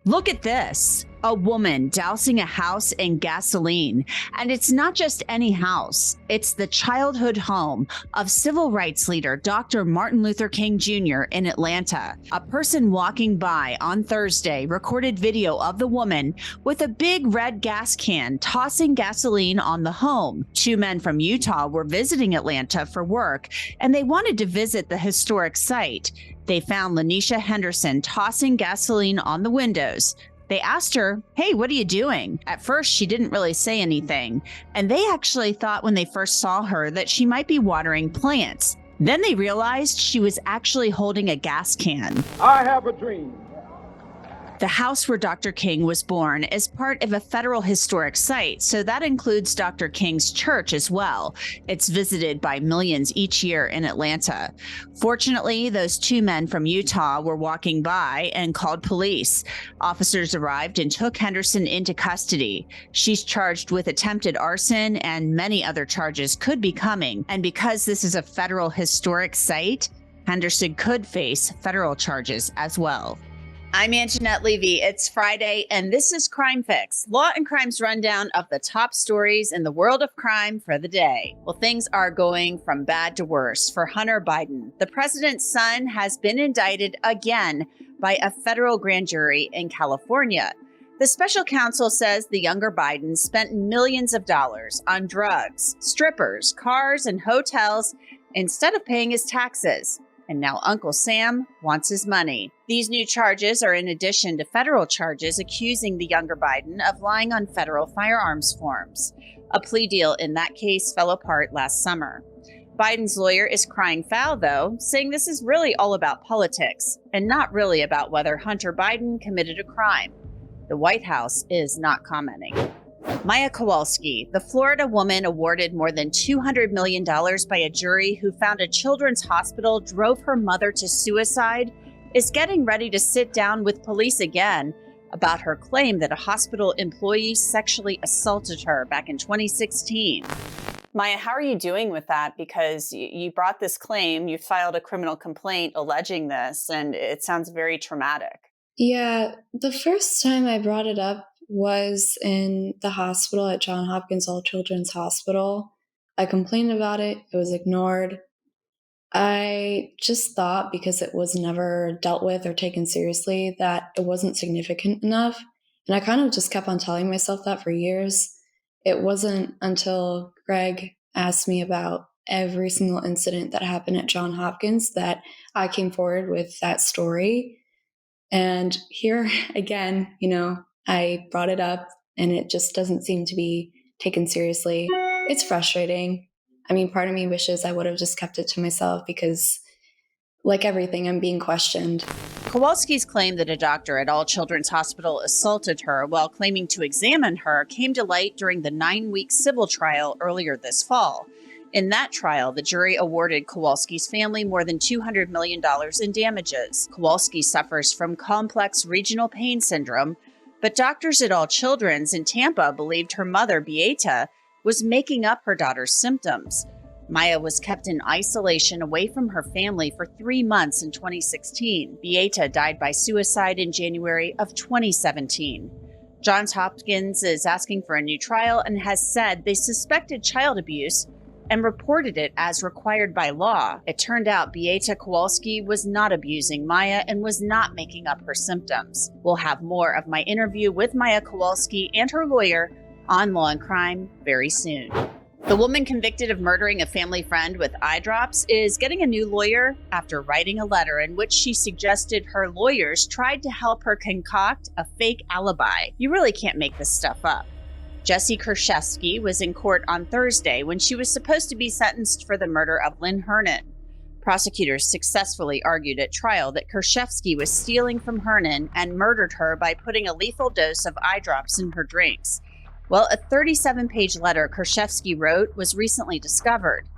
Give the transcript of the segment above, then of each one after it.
Look at this. A woman dousing a house in gasoline. And it's not just any house. It's the childhood home of civil rights leader Dr. Martin Luther King Jr. in Atlanta. A person walking by on Thursday recorded video of the woman with a big red gas can tossing gasoline on the home. Two men from Utah were visiting Atlanta for work, and they wanted to visit the historic site. They found Laneisha Henderson tossing gasoline on the windows. They asked her, "Hey, what are you doing?" At first, she didn't really say anything, and they actually thought when they first saw her that she might be watering plants. Then they realized she was actually holding a gas can. I have a dream. The house where Dr. King was born is part of a federal historic site, so that includes Dr. King's church as well. It's visited by millions each year in Atlanta. Fortunately, those two men from Utah were walking by and called police. Officers arrived and took Henderson into custody. She's charged with attempted arson, and many other charges could be coming. And because this is a federal historic site, Henderson could face federal charges as well. I'm Angenette Levy. It's Friday, and this is Crime Fix, Law and Crime's rundown of the top stories in the world of crime for the day. Well, things are going from bad to worse for Hunter Biden. The president's son has been indicted again by a federal grand jury in California. The special counsel says the younger Biden spent millions of dollars on drugs, strippers, cars, and hotels instead of paying his taxes. And now Uncle Sam wants his money. These new charges are in addition to federal charges accusing the younger Biden of lying on federal firearms forms. A plea deal in that case fell apart last summer. Biden's lawyer is crying foul, though, saying this is really all about politics and not really about whether Hunter Biden committed a crime. The White House is not commenting. Maya Kowalski, the Florida woman awarded more than $200 million by a jury who found a children's hospital drove her mother to suicide, is getting ready to sit down with police again about her claim that a hospital employee sexually assaulted her back in 2016. Maya, how are you doing with that? Because you brought this claim, you filed a criminal complaint alleging this, and it sounds very traumatic. Yeah, the first time I brought it up was in the hospital at Johns Hopkins All Children's Hospital. I complained about it. It was ignored. I just thought because it was never dealt with or taken seriously that it wasn't significant enough. And I kind of just kept on telling myself that for years. It wasn't until Greg asked me about every single incident that happened at Johns Hopkins that I came forward with that story. And here again, I brought it up and it just doesn't seem to be taken seriously. It's frustrating. I mean, part of me wishes I would have just kept it to myself because, like everything, I'm being questioned. Kowalski's claim that a doctor at All Children's Hospital assaulted her while claiming to examine her came to light during the 9-week civil trial earlier this fall. In that trial, the jury awarded Kowalski's family more than $200 million in damages. Kowalski suffers from complex regional pain syndrome, but doctors at All Children's in Tampa believed her mother, Beata, was making up her daughter's symptoms. Maya was kept in isolation away from her family for 3 months in 2016. Beata died by suicide in January of 2017. Johns Hopkins is asking for a new trial and has said they suspected child abuse and reported it as required by law. It turned out Beata Kowalski was not abusing Maya and was not making up her symptoms. We'll have more of my interview with Maya Kowalski and her lawyer on Law and Crime very soon. The woman convicted of murdering a family friend with eye drops is getting a new lawyer after writing a letter in which she suggested her lawyers tried to help her concoct a fake alibi. You really can't make this stuff up. Jessie Kershevsky was in court on Thursday when she was supposed to be sentenced for the murder of Lynn Hernan. Prosecutors successfully argued at trial that Kershevsky was stealing from Hernan and murdered her by putting a lethal dose of eye drops in her drinks. Well, a 37-page letter Kershevsky wrote was recently discovered.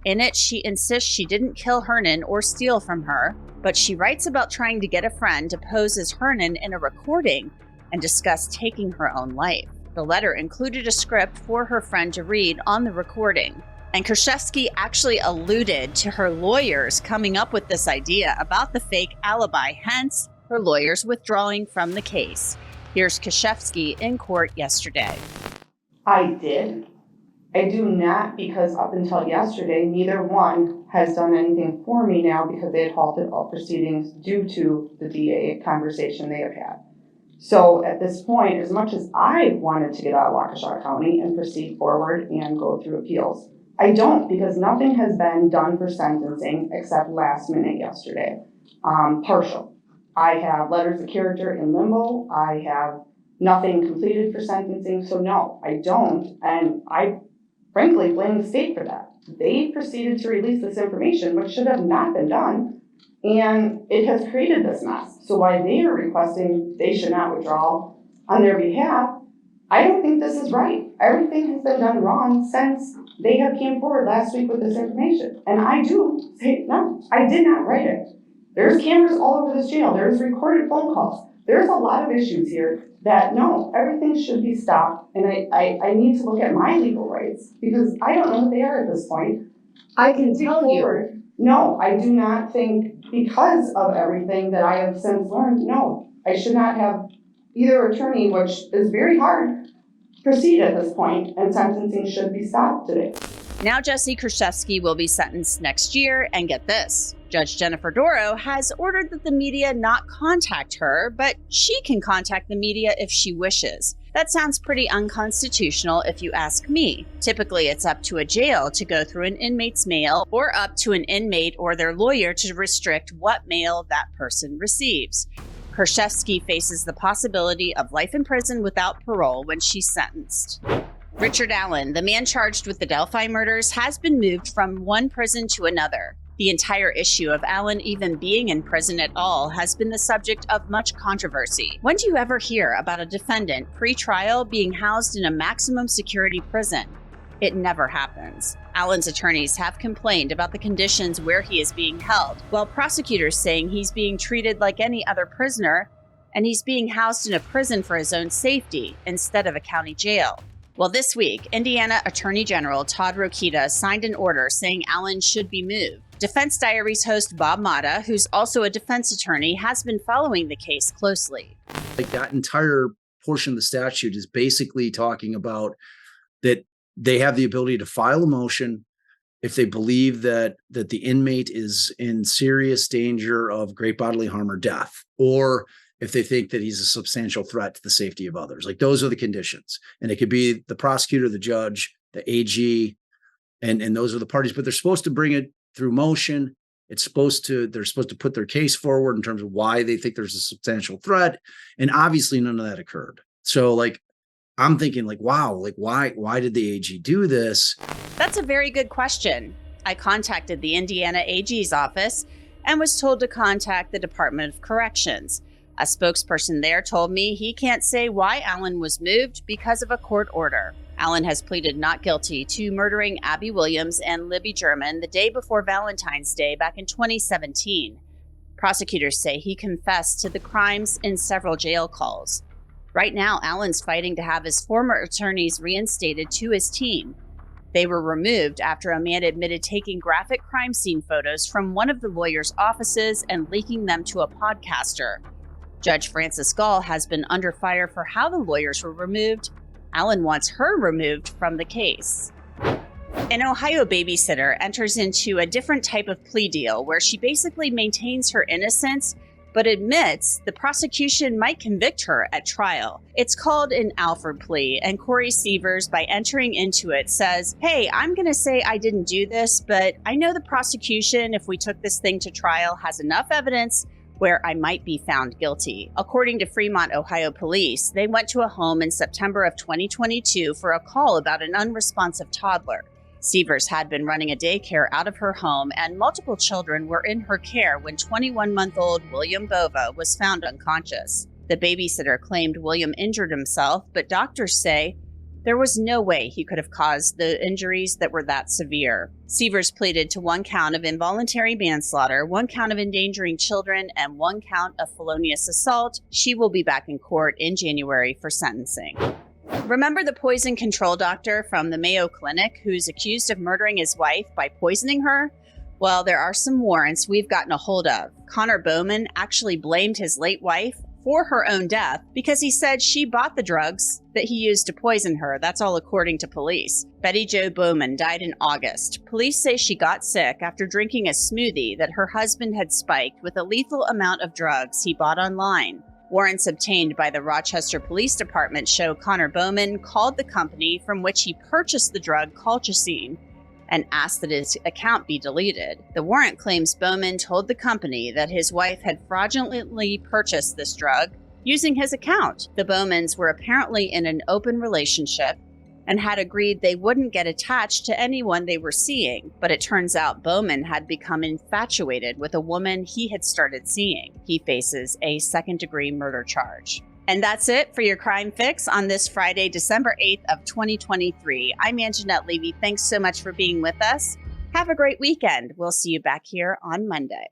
In it, she insists she didn't kill Hernan or steal from her, but she writes about trying to get a friend to pose as Hernan in a recording and discuss taking her own life. The letter included a script for her friend to read on the recording. And Kershevsky actually alluded to her lawyers coming up with this idea about the fake alibi, hence her lawyers withdrawing from the case. Here's Kowalski in court yesterday. I did. I do not, because up until yesterday, neither one has done anything for me now because they had halted all proceedings due to the DA conversation they have had. So at this point, as much as I wanted to get out of Waukesha County and proceed forward and go through appeals, I don't, because nothing has been done for sentencing except last minute yesterday. Partial. I have letters of character in limbo. I have nothing completed for sentencing. So no, I don't. And I frankly blame the state for that. They proceeded to release this information, which should have not been done. And it has created this mess. So while they are requesting they should not withdraw on their behalf, I don't think this is right. Everything has been done wrong since they have came forward last week with this information. And I do say, no, I did not write it. There's cameras all over this jail. There's recorded phone calls. There's a lot of issues here that, no, everything should be stopped. And I need to look at my legal rights because I don't know what they are at this point. I can tell you, no, I do not think because of everything that I have since learned, no, I should not have either attorney, which is very hard, proceed at this point, and sentencing should be stopped today. Now Jesse Kowalski will be sentenced next year, and get this. Judge Jennifer Doro has ordered that the media not contact her, but she can contact the media if she wishes. That sounds pretty unconstitutional if you ask me. Typically, it's up to a jail to go through an inmate's mail or up to an inmate or their lawyer to restrict what mail that person receives. Kowalski faces the possibility of life in prison without parole when she's sentenced. Richard Allen, the man charged with the Delphi murders, has been moved from one prison to another. The entire issue of Allen even being in prison at all has been the subject of much controversy. When do you ever hear about a defendant pre-trial being housed in a maximum security prison? It never happens. Allen's attorneys have complained about the conditions where he is being held, while prosecutors saying he's being treated like any other prisoner and he's being housed in a prison for his own safety instead of a county jail. Well, this week, Indiana Attorney General Todd Rokita signed an order saying Allen should be moved. Defense Diaries host Bob Mata, who's also a defense attorney, has been following the case closely. Like that entire portion of the statute is basically talking about that they have the ability to file a motion if they believe that the inmate is in serious danger of great bodily harm or death, or if they think that he's a substantial threat to the safety of others. Like those are the conditions. And it could be the prosecutor, the judge, the AG, and those are the parties, but they're supposed to bring it through motion. They're supposed to put their case forward in terms of why they think there's a substantial threat. And obviously none of that occurred. So like, I'm thinking like, wow, like why did the AG do this? That's a very good question. I contacted the Indiana AG's office and was told to contact the Department of Corrections. A spokesperson there told me he can't say why Allen was moved because of a court order. Allen has pleaded not guilty to murdering Abby Williams and Libby German the day before Valentine's Day back in 2017. Prosecutors say he confessed to the crimes in several jail calls. Right now, Allen's fighting to have his former attorneys reinstated to his team. They were removed after a man admitted taking graphic crime scene photos from one of the lawyers' offices and leaking them to a podcaster. Judge Frances Gall has been under fire for how the lawyers were removed. Allen wants her removed from the case. An Ohio babysitter enters into a different type of plea deal where she basically maintains her innocence, but admits the prosecution might convict her at trial. It's called an Alford plea, and Corey Sievers, by entering into it, says, hey, I'm going to say I didn't do this, but I know the prosecution, if we took this thing to trial, has enough evidence where I might be found guilty. According to Fremont, Ohio police, they went to a home in September of 2022 for a call about an unresponsive toddler. Sievers had been running a daycare out of her home, and multiple children were in her care when 21-month-old William Bova was found unconscious. The babysitter claimed William injured himself, but doctors say there was no way he could have caused the injuries that were that severe. Sievers pleaded to 1 count of involuntary manslaughter, 1 count of endangering children, and 1 count of felonious assault. She will be back in court in January for sentencing. Remember the poison control doctor from the Mayo Clinic who's accused of murdering his wife by poisoning her? Well, there are some warrants we've gotten a hold of. Connor Bowman actually blamed his late wife for her own death because he said she bought the drugs that he used to poison her. That's all according to police. Betty Jo Bowman died in August. Police say she got sick after drinking a smoothie that her husband had spiked with a lethal amount of drugs he bought online. Warrants obtained by the Rochester Police Department show Connor Bowman called the company from which he purchased the drug colchicine and asked that his account be deleted. The warrant claims Bowman told the company that his wife had fraudulently purchased this drug using his account. The Bowmans were apparently in an open relationship and had agreed they wouldn't get attached to anyone they were seeing, but it turns out Bowman had become infatuated with a woman he had started seeing. He faces a second-degree murder charge. And that's it for your Crime Fix on this Friday, December 8th of 2023. I'm Angenette Levy. Thanks so much for being with us. Have a great weekend. We'll see you back here on Monday.